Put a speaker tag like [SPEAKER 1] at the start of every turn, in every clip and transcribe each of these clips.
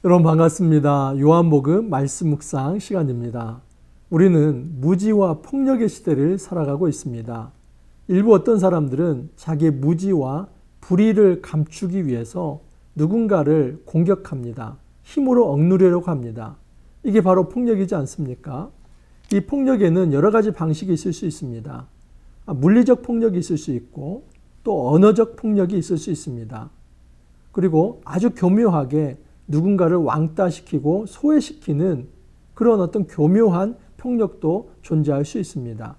[SPEAKER 1] 여러분 반갑습니다. 요한복음 말씀 묵상 시간입니다. 우리는 무지와 폭력의 시대를 살아가고 있습니다. 일부 어떤 사람들은 자기의 무지와 불의를 감추기 위해서 누군가를 공격합니다. 힘으로 억누르려고 합니다. 이게 바로 폭력이지 않습니까? 이 폭력에는 여러 가지 방식이 있을 수 있습니다. 물리적 폭력이 있을 수 있고 또 언어적 폭력이 있을 수 있습니다. 그리고 아주 교묘하게 누군가를 왕따시키고 소외시키는 그런 어떤 교묘한 폭력도 존재할 수 있습니다.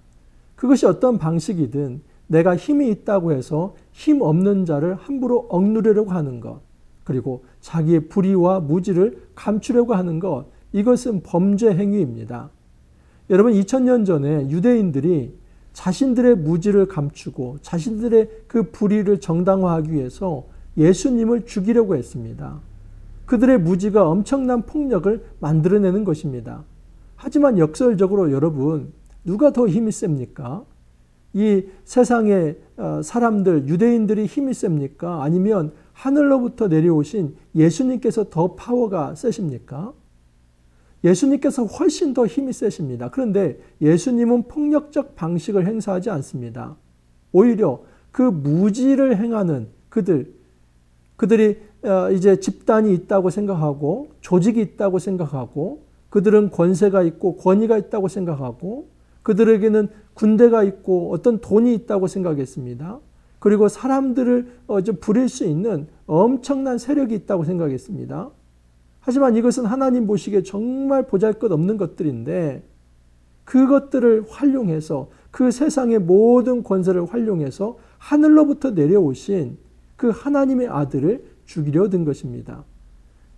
[SPEAKER 1] 그것이 어떤 방식이든 내가 힘이 있다고 해서 힘 없는 자를 함부로 억누르려고 하는 것, 그리고 자기의 불의와 무지를 감추려고 하는 것, 이것은 범죄 행위입니다. 여러분 2000년 전에 유대인들이 자신들의 무지를 감추고 자신들의 그 불의를 정당화하기 위해서 예수님을 죽이려고 했습니다. 그들의 무지가 엄청난 폭력을 만들어내는 것입니다. 하지만 역설적으로 여러분, 누가 더 힘이 셉니까? 이 세상의 사람들, 유대인들이 힘이 셉니까? 아니면 하늘로부터 내려오신 예수님께서 더 파워가 세십니까? 예수님께서 훨씬 더 힘이 세십니다. 그런데 예수님은 폭력적 방식을 행사하지 않습니다. 오히려 그 무지를 행하는 그들이 이제 집단이 있다고 생각하고 조직이 있다고 생각하고 그들은 권세가 있고 권위가 있다고 생각하고 그들에게는 군대가 있고 어떤 돈이 있다고 생각했습니다. 그리고 사람들을 부릴 수 있는 엄청난 세력이 있다고 생각했습니다. 하지만 이것은 하나님 보시기에 정말 보잘것없는 것들인데 그것들을 활용해서 그 세상의 모든 권세를 활용해서 하늘로부터 내려오신 그 하나님의 아들을 죽이려 든 것입니다.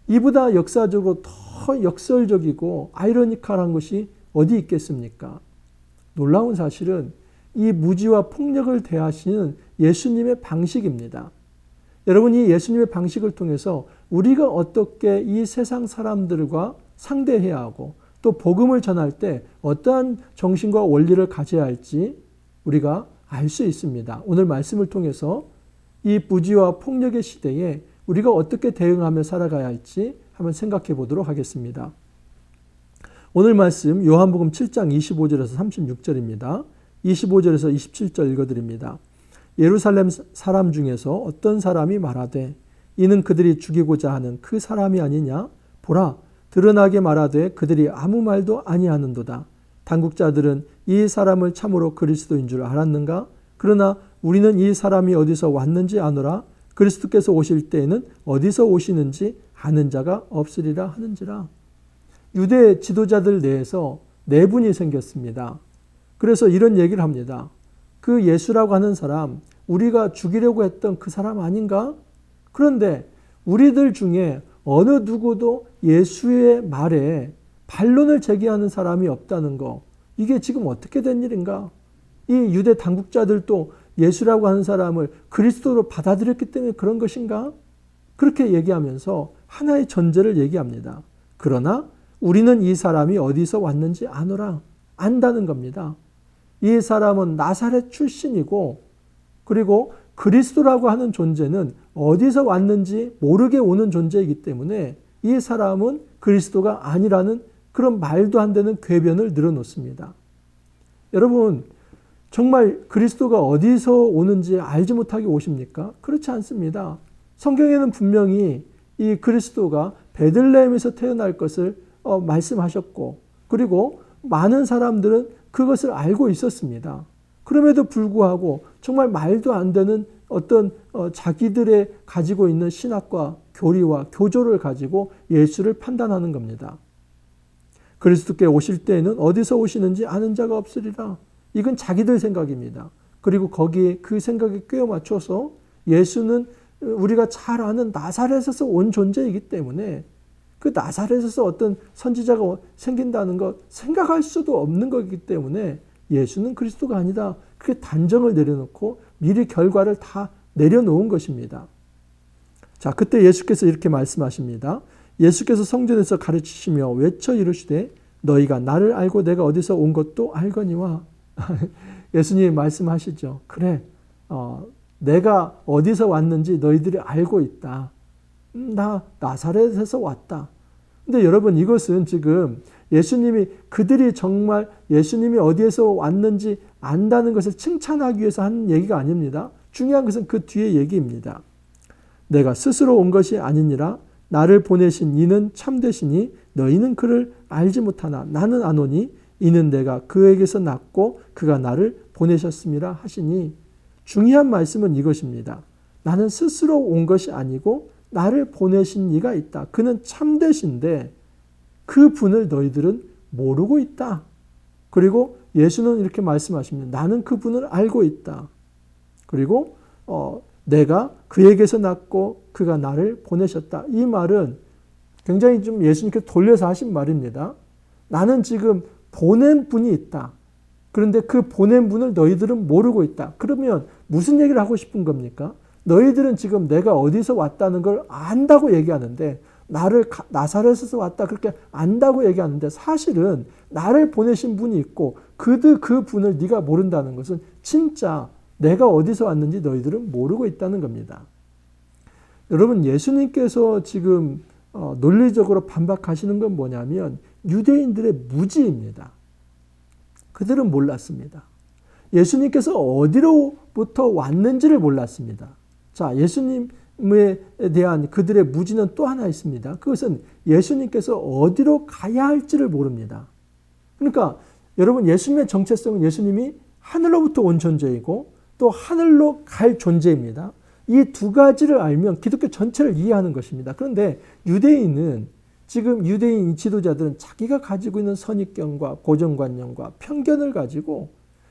[SPEAKER 1] 이보다 역사적으로 더 역설적이고 아이러니컬한 것이 어디 있겠습니까? 놀라운 사실은 이 무지와 폭력을 대하시는 예수님의 방식입니다. 여러분, 이 예수님의 방식을 통해서 우리가 어떻게 이 세상 사람들과 상대해야 하고 또 복음을 전할 때 어떠한 정신과 원리를 가져야 할지 우리가 알 수 있습니다. 오늘 말씀을 통해서 이 무지와 폭력의 시대에 우리가 어떻게 대응하며 살아가야 할지 한번 생각해 보도록 하겠습니다. 오늘 말씀 요한복음 7장 25절에서 36절입니다. 25절에서 27절 읽어드립니다. 예루살렘 사람 중에서 어떤 사람이 말하되 이는 그들이 죽이고자 하는 그 사람이 아니냐? 보라, 드러나게 말하되 그들이 아무 말도 아니하는도다. 당국자들은 이 사람을 참으로 그리스도인 줄 알았는가? 그러나 우리는 이 사람이 어디서 왔는지 아노라. 그리스도께서 오실 때에는 어디서 오시는지 아는 자가 없으리라 하는지라. 유대 지도자들 내에서 내분이 생겼습니다. 그래서 이런 얘기를 합니다. 그 예수라고 하는 사람, 우리가 죽이려고 했던 그 사람 아닌가? 그런데 우리들 중에 어느 누구도 예수의 말에 반론을 제기하는 사람이 없다는 거, 이게 지금 어떻게 된 일인가? 이 유대 당국자들도 예수라고 하는 사람을 그리스도로 받아들였기 때문에 그런 것인가? 그렇게 얘기하면서 하나의 전제를 얘기합니다. 그러나 우리는 이 사람이 어디서 왔는지 아노라. 안다는 겁니다. 이 사람은 나사렛 출신이고 그리고 그리스도라고 하는 존재는 어디서 왔는지 모르게 오는 존재이기 때문에 이 사람은 그리스도가 아니라는 그런 말도 안 되는 궤변을 늘어놓습니다. 여러분, 정말 그리스도가 어디서 오는지 알지 못하게 오십니까? 그렇지 않습니다. 성경에는 분명히 이 그리스도가 베들레헴에서 태어날 것을 말씀하셨고 그리고 많은 사람들은 그것을 알고 있었습니다. 그럼에도 불구하고 정말 말도 안 되는 어떤 자기들의 가지고 있는 신학과 교리와 교조를 가지고 예수를 판단하는 겁니다. 그리스도께 오실 때에는 어디서 오시는지 아는 자가 없으리라. 이건 자기들 생각입니다. 그리고 거기에 그 생각에 꿰어 맞춰서 예수는 우리가 잘 아는 나사렛에서 온 존재이기 때문에 그 나사렛에서 어떤 선지자가 생긴다는 것 생각할 수도 없는 거기 때문에 예수는 그리스도가 아니다. 그렇게 단정을 내려놓고 미리 결과를 다 내려놓은 것입니다. 자, 그때 예수께서 이렇게 말씀하십니다. 예수께서 성전에서 가르치시며 외쳐 이르시되 너희가 나를 알고 내가 어디서 온 것도 알거니와. 예수님이 말씀하시죠. 그래, 내가 어디서 왔는지 너희들이 알고 있다. 나 나사렛에서 왔다. 근데 여러분 이것은 지금 예수님이 그들이 정말 예수님이 어디에서 왔는지 안다는 것을 칭찬하기 위해서 하는 얘기가 아닙니다. 중요한 것은 그 뒤에 얘기입니다. 내가 스스로 온 것이 아니니라 나를 보내신 이는 참되시니 너희는 그를 알지 못하나 나는 아노니 이는 내가 그에게서 났고 그가 나를 보내셨음이라 하시니 중요한 말씀은 이것입니다. 나는 스스로 온 것이 아니고 나를 보내신 이가 있다. 그는 참되신데 그 분을 너희들은 모르고 있다. 그리고 예수는 이렇게 말씀하십니다. 나는 그 분을 알고 있다. 그리고 내가 그에게서 났고 그가 나를 보내셨다. 이 말은 굉장히 좀 예수님께 돌려서 하신 말입니다. 나는 지금 보낸 분이 있다. 그런데 그 보낸 분을 너희들은 모르고 있다. 그러면 무슨 얘기를 하고 싶은 겁니까? 너희들은 지금 내가 어디서 왔다는 걸 안다고 얘기하는데 나를 나사렛에서 왔다 그렇게 안다고 얘기하는데 사실은 나를 보내신 분이 있고 그 분을 네가 모른다는 것은 진짜 내가 어디서 왔는지 너희들은 모르고 있다는 겁니다. 여러분 예수님께서 지금 논리적으로 반박하시는 건 뭐냐면 유대인들의 무지입니다. 그들은 몰랐습니다. 예수님께서 어디로부터 왔는지를 몰랐습니다. 자, 예수님에 대한 그들의 무지는 또 하나 있습니다. 그것은 예수님께서 어디로 가야 할지를 모릅니다. 그러니까 여러분 예수님의 정체성은 예수님이 하늘로부터 온 존재이고 또 하늘로 갈 존재입니다. 이 두 가지를 알면 기독교 전체를 이해하는 것입니다. 그런데 유대인은 지금 유대인 지도자들은 자기가 가지고 있는 선입견과 고정관념과 편견을 가지고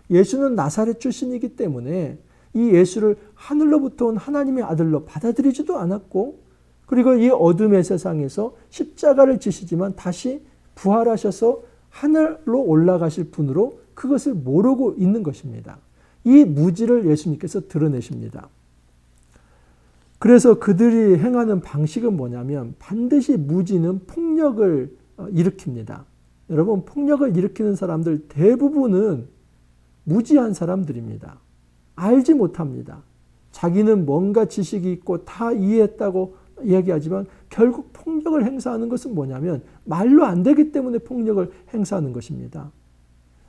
[SPEAKER 1] 예수는 나사렛 출신이기 때문에 이 예수를 하늘로부터 온 하나님의 아들로 받아들이지도 않았고 그리고 이 어둠의 세상에서 십자가를 지시지만 다시 부활하셔서 하늘로 올라가실 분으로 그것을 모르고 있는 것입니다. 이 무지를 예수님께서 드러내십니다. 그래서 그들이 행하는 방식은 뭐냐면 반드시 무지는 폭력을 일으킵니다. 여러분 폭력을 일으키는 사람들 대부분은 무지한 사람들입니다. 알지 못합니다. 자기는 뭔가 지식이 있고 다 이해했다고 이야기하지만 결국 폭력을 행사하는 것은 뭐냐면 말로 안 되기 때문에 폭력을 행사하는 것입니다.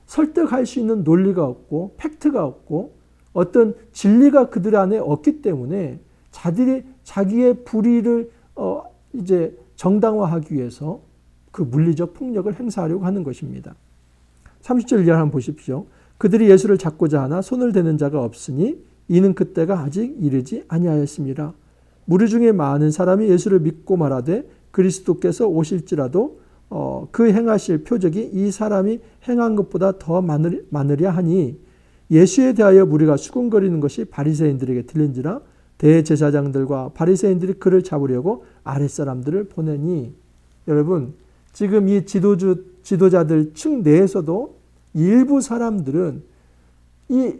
[SPEAKER 1] 설득할 수 있는 논리가 없고 팩트가 없고 어떤 진리가 그들 안에 없기 때문에 자기의 불의를 이제 정당화하기 위해서 그 물리적 폭력을 행사하려고 하는 것입니다. 30절 이하를 한번 보십시오. 그들이 예수를 잡고자 하나 손을 대는 자가 없으니 이는 그때가 아직 이르지 아니하였습니다. 무리 중에 많은 사람이 예수를 믿고 말하되 그리스도께서 오실지라도 그 행하실 표적이 이 사람이 행한 것보다 더 많으랴 하니 예수에 대하여 무리가 수군거리는 것이 바리새인들에게 들린지라 대제사장들과 바리새인들이 그를 잡으려고 아랫사람들을 보내니 여러분 지금 이 지도자들 층 내에서도 일부 사람들은 이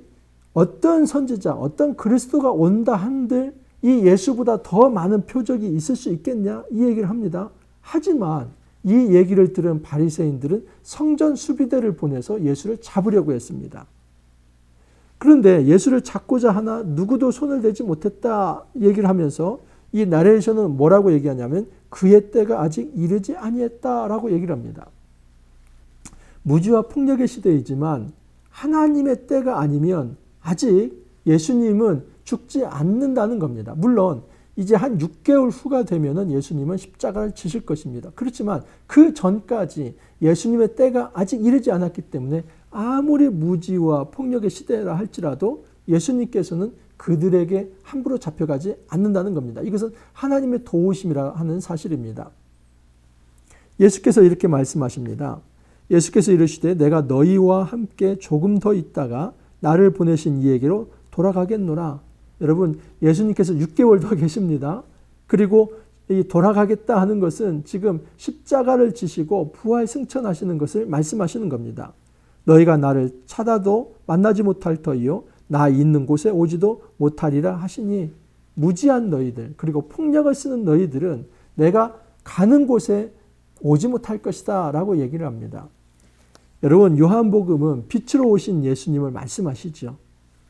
[SPEAKER 1] 어떤 선지자 어떤 그리스도가 온다 한들 이 예수보다 더 많은 표적이 있을 수 있겠냐 이 얘기를 합니다. 하지만 이 얘기를 들은 바리새인들은 성전 수비대를 보내서 예수를 잡으려고 했습니다. 그런데 예수를 잡고자 하나 누구도 손을 대지 못했다 얘기를 하면서 이 나레이션은 뭐라고 얘기하냐면 그의 때가 아직 이르지 아니했다라고 얘기를 합니다. 무지와 폭력의 시대이지만 하나님의 때가 아니면 아직 예수님은 죽지 않는다는 겁니다. 물론 이제 한 6개월 후가 되면은 예수님은 십자가를 지실 것입니다. 그렇지만 그 전까지 예수님의 때가 아직 이르지 않았기 때문에 아무리 무지와 폭력의 시대라 할지라도 예수님께서는 그들에게 함부로 잡혀가지 않는다는 겁니다. 이것은 하나님의 도우심이라 하는 사실입니다. 예수께서 이렇게 말씀하십니다. 예수께서 이르시되 내가 너희와 함께 조금 더 있다가 나를 보내신 이에게로 돌아가겠노라. 여러분 예수님께서 6개월 더 계십니다. 그리고 이 돌아가겠다 하는 것은 지금 십자가를 지시고 부활 승천하시는 것을 말씀하시는 겁니다. 너희가 나를 찾아도 만나지 못할 터이요 나 있는 곳에 오지도 못하리라 하시니 무지한 너희들 그리고 폭력을 쓰는 너희들은 내가 가는 곳에 오지 못할 것이다 라고 얘기를 합니다. 여러분 요한복음은 빛으로 오신 예수님을 말씀하시죠.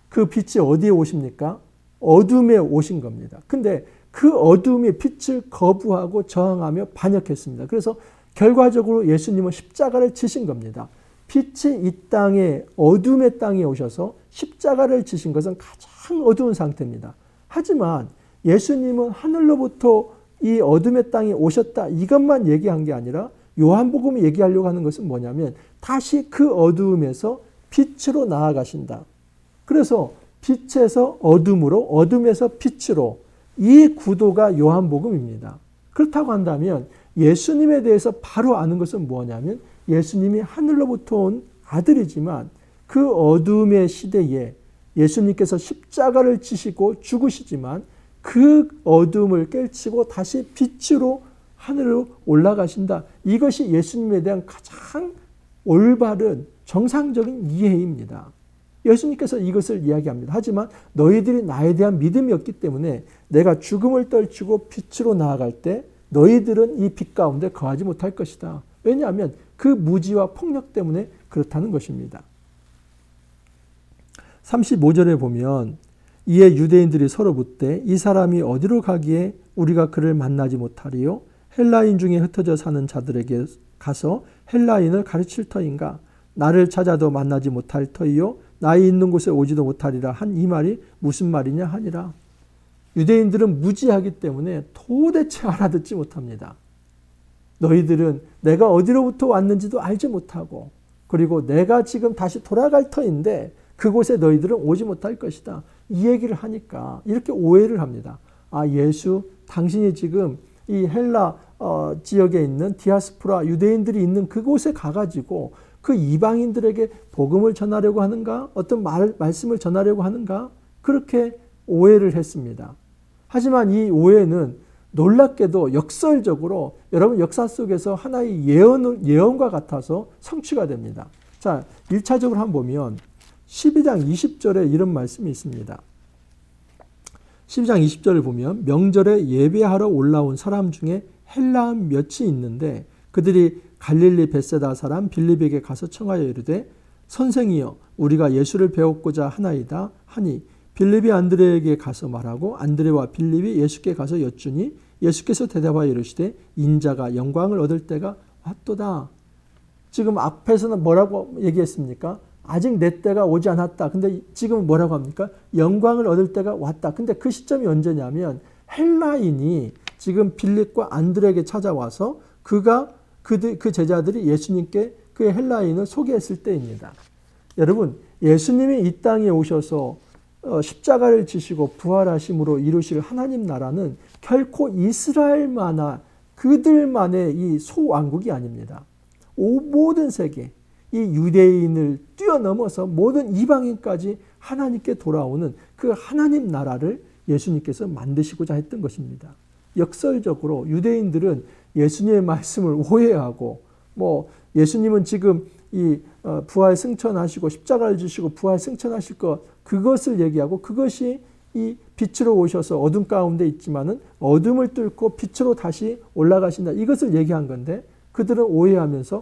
[SPEAKER 1] 그 빛이 어디에 오십니까? 어둠에 오신 겁니다. 근데 그 어둠의 빛을 거부하고 저항하며 반역했습니다. 그래서 결과적으로 예수님은 십자가를 지신 겁니다. 빛이 이 땅에 어둠의 땅에 오셔서 십자가를 지신 것은 가장 어두운 상태입니다. 하지만 예수님은 하늘로부터 이 어둠의 땅에 오셨다 이것만 얘기한 게 아니라 요한복음이 얘기하려고 하는 것은 뭐냐면 다시 그 어두움에서 빛으로 나아가신다. 그래서 빛에서 어둠으로 어둠에서 빛으로 이 구도가 요한복음입니다. 그렇다고 한다면 예수님에 대해서 바로 아는 것은 뭐냐면 예수님이 하늘로부터 온 아들이지만 그 어둠의 시대에 예수님께서 십자가를 지시고 죽으시지만 그 어둠을 깨치고 다시 빛으로 하늘로 올라가신다. 이것이 예수님에 대한 가장 올바른 정상적인 이해입니다. 예수님께서 이것을 이야기합니다. 하지만 너희들이 나에 대한 믿음이 없기 때문에 내가 죽음을 떨치고 빛으로 나아갈 때 너희들은 이 빛 가운데 거하지 못할 것이다. 왜냐하면 그 무지와 폭력 때문에 그렇다는 것입니다. 35절에 보면 이에 유대인들이 서로 묻되 이 사람이 어디로 가기에 우리가 그를 만나지 못하리요? 헬라인 중에 흩어져 사는 자들에게 가서 헬라인을 가르칠 터인가? 나를 찾아도 만나지 못할 터이요? 나의 있는 곳에 오지도 못하리라 한 이 말이 무슨 말이냐 하니라. 유대인들은 무지하기 때문에 도대체 알아듣지 못합니다. 너희들은 내가 어디로부터 왔는지도 알지 못하고 그리고 내가 지금 다시 돌아갈 터인데 그곳에 너희들은 오지 못할 것이다. 이 얘기를 하니까 이렇게 오해를 합니다. 아, 예수 당신이 지금 이 헬라 지역에 있는 디아스포라 유대인들이 있는 그곳에 가가지고 그 이방인들에게 복음을 전하려고 하는가? 어떤 말씀을 전하려고 하는가? 그렇게 오해를 했습니다. 하지만 이 오해는 놀랍게도 역설적으로 여러분 역사 속에서 하나의 예언과 같아서 성취가 됩니다. 자, 1차적으로 한번 보면 12장 20절에 이런 말씀이 있습니다. 12장 20절을 보면 명절에 예배하러 올라온 사람 중에 헬라인 몇이 있는데 그들이 갈릴리 벳세다 사람 빌립에게 가서 청하여 이르되 선생이여 우리가 예수를 배웠고자 하나이다 하니 빌립이 안드레에게 가서 말하고 안드레와 빌립이 예수께 가서 여쭈니 예수께서 대답하여 이르시되 인자가 영광을 얻을 때가 왔도다. 지금 앞에서는 뭐라고 얘기했습니까? 아직 내 때가 오지 않았다. 근데 지금 뭐라고 합니까? 영광을 얻을 때가 왔다. 근데 그 시점이 언제냐면 헬라인이 지금 빌립과 안드레에게 찾아와서 그 제자들이 예수님께 그 헬라인을 소개했을 때입니다. 여러분, 예수님이 이 땅에 오셔서 십자가를 지시고 부활하심으로 이루실 하나님 나라는 결코 이스라엘만한 그들만의 이 소왕국이 아닙니다. 모든 세계, 이 유대인을 뛰어넘어서 모든 이방인까지 하나님께 돌아오는 그 하나님 나라를 예수님께서 만드시고자 했던 것입니다. 역설적으로 유대인들은 예수님의 말씀을 오해하고 예수님은 지금 이 부활 승천하시고 십자가를 지시고 부활 승천하실 것 그것을 얘기하고 그것이 이 빛으로 오셔서 어둠 가운데 있지만은 어둠을 뚫고 빛으로 다시 올라가신다. 이것을 얘기한 건데 그들은 오해하면서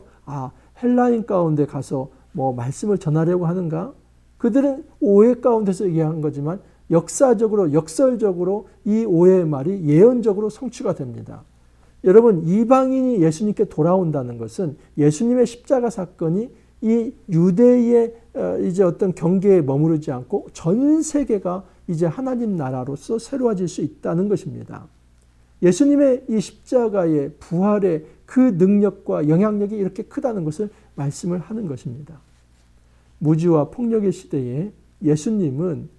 [SPEAKER 1] 헬라인 가운데 가서 말씀을 전하려고 하는가? 그들은 오해 가운데서 얘기한 거지만 역사적으로 역설적으로 이 오해의 말이 예언적으로 성취가 됩니다. 여러분, 이방인이 예수님께 돌아온다는 것은 예수님의 십자가 사건이 이 유대의 이제 어떤 경계에 머무르지 않고 전 세계가 이제 하나님 나라로서 새로워질 수 있다는 것입니다. 예수님의 이 십자가의 부활의 그 능력과 영향력이 이렇게 크다는 것을 말씀을 하는 것입니다. 무지와 폭력의 시대에 예수님은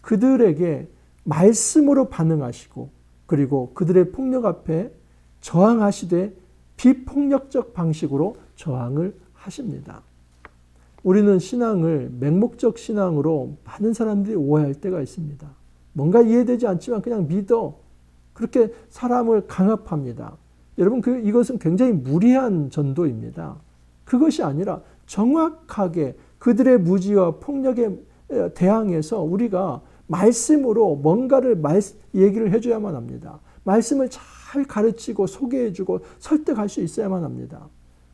[SPEAKER 1] 그들에게 말씀으로 반응하시고 그리고 그들의 폭력 앞에 저항하시되 비폭력적 방식으로 저항을 하십니다. 우리는 신앙을 맹목적 신앙으로 많은 사람들이 오해할 때가 있습니다. 뭔가 이해되지 않지만 그냥 믿어. 그렇게 사람을 강압합니다. 여러분, 이것은 굉장히 무리한 전도입니다. 그것이 아니라 정확하게 그들의 무지와 폭력에 대항해서 우리가 말씀으로 뭔가를 얘기를 해줘야만 합니다. 말씀을 잘 가르치고 소개해주고 설득할 수 있어야만 합니다.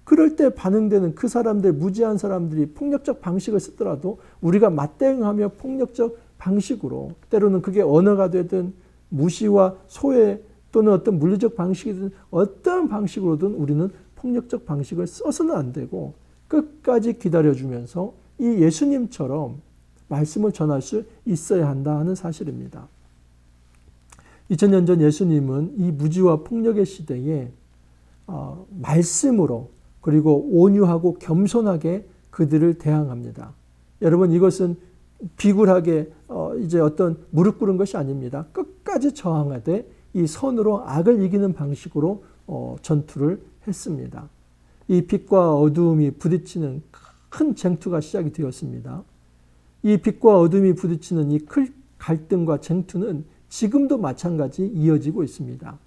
[SPEAKER 1] 그럴 때 반응되는 그 사람들, 무지한 사람들이 폭력적 방식을 쓰더라도 우리가 맞대응하며 폭력적 방식으로 때로는 그게 언어가 되든 무시와 소외 또는 어떤 물리적 방식이든 어떤 방식으로든 우리는 폭력적 방식을 써서는 안 되고 끝까지 기다려주면서 이 예수님처럼 말씀을 전할 수 있어야 한다 하는 사실입니다. 2000년 전 예수님은 이 무지와 폭력의 시대에 말씀으로 그리고 온유하고 겸손하게 그들을 대항합니다. 여러분, 이것은 비굴하게 이제 어떤 무릎 꿇은 것이 아닙니다. 끝까지 저항하되 이 선으로 악을 이기는 방식으로 전투를 했습니다. 이 빛과 어두움이 부딪히는 큰 쟁투가 시작이 되었습니다. 이 빛과 어둠이 부딪히는 이 갈등과 쟁투는 지금도 마찬가지 이어지고 있습니다.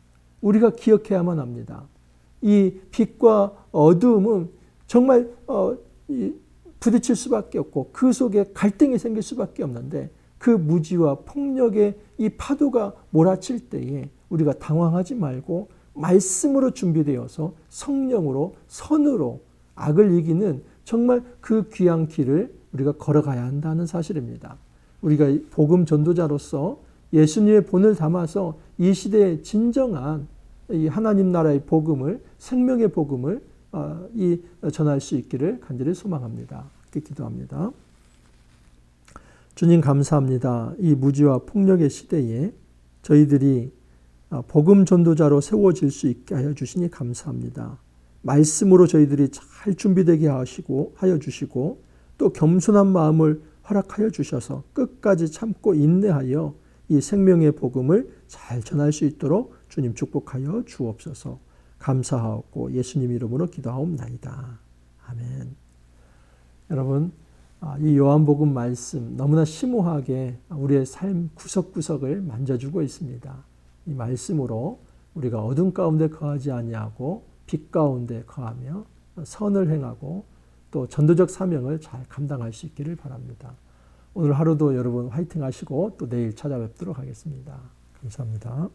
[SPEAKER 1] 우리가 기억해야만 합니다. 이 빛과 어두움은 정말 부딪힐 수밖에 없고 그 속에 갈등이 생길 수밖에 없는데 그 무지와 폭력의 이 파도가 몰아칠 때에 우리가 당황하지 말고 말씀으로 준비되어서 성령으로 선으로 악을 이기는 정말 그 귀한 길을 우리가 걸어가야 한다는 사실입니다. 우리가 복음 전도자로서 예수님의 본을 담아서 이 시대에 진정한 이 하나님 나라의 복음을, 생명의 복음을 전할 수 있기를 간절히 소망합니다. 이렇게 기도합니다. 주님 감사합니다. 이 무지와 폭력의 시대에 저희들이 복음 전도자로 세워질 수 있게 하여 주시니 감사합니다. 말씀으로 저희들이 잘 준비되게 하여 주시고 또 겸손한 마음을 허락하여 주셔서 끝까지 참고 인내하여 이 생명의 복음을 잘 전할 수 있도록 주님 축복하여 주옵소서. 감사하고 예수님 이름으로 기도하옵나이다. 아멘. 여러분, 이 요한복음 말씀 너무나 심오하게 우리의 삶 구석구석을 만져주고 있습니다. 이 말씀으로 우리가 어둠 가운데 거하지 아니하고 빛 가운데 거하며 선을 행하고 또 전도적 사명을 잘 감당할 수 있기를 바랍니다. 오늘 하루도 여러분 화이팅 하시고 또 내일 찾아뵙도록 하겠습니다. 감사합니다.